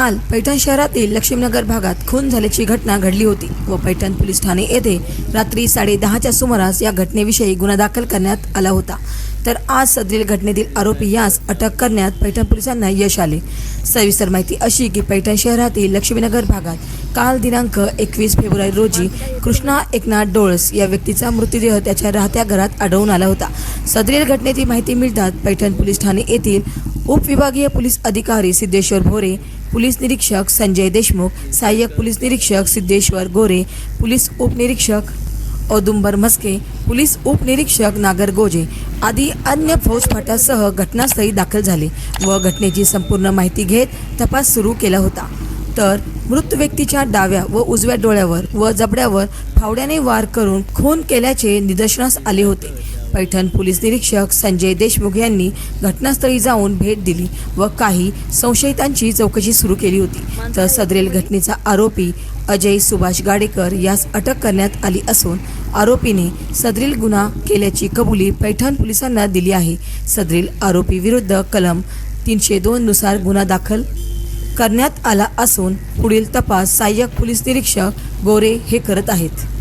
काल पैठण शहरातील लक्ष्मीनगर भागात खून झाल्याची घटना घडली होती व पैठण पोलीस ठाणे येथे रात्री 10:30च्या सुमारास या घटनेविषयी गुन्हा दाखल करण्यात आला होता। तर आज सदरील घटनेतील आरोपी यास अटक करण्यात पैठण पोलिसांना यश आले। सविस्तर माहिती अशी की पैठण शहरातील लक्ष्मीनगर भागात काल दिनांक 21 फेब्रुवारी रोजी कृष्णा एकनाथ डोळस या व्यक्तीचा मृतदेह त्याच्या राहत्या घरात आढळून आला होता। सदरील घटनेची माहिती मिळताच पैठण पोलीस ठाणे येथील उपविभागीय पोलीस अधिकारी सिद्धेश्वर भोरे, पोलीस निरीक्षक संजय देशमुख, सहाय्यक पोलीस निरीक्षक सिद्धेश्वर गोरे, पोलीस उपनिरीक्षक औदुंबर मस्के, पोलीस उपनिरीक्षक नागर गोजे आदी अन्य फौजफाट्यासह घटनास्थळी दाखल झाले व घटनेची संपूर्ण माहिती घेत तपास सुरू केला होता। तर मृत व्यक्तीच्या डाव्या व उजव्या डोळ्यावर व जबड्यावर फावड्याने वार करून खून केल्याचे निदर्शनास आले होते। पैठण पोलीस निरीक्षक संजय देशमुख यांनी घटनास्थळी जाऊन भेट दिली व काही संशयितांची चौकशी सुरू केली होती। तर सदरील घटनेचा आरोपी अजय सुभाष गाडेकर यास अटक करण्यात आली असून आरोपीने सदरील गुन्हा केल्याची कबुली पैठण पोलिसांना दिली आहे। सदरील आरोपी विरुद्ध कलम 302 नुसार गुन्हा दाखल करण्यात आला असून पुढील तपास सहाय्यक पोलीस निरीक्षक गोरे हे करत आहेत।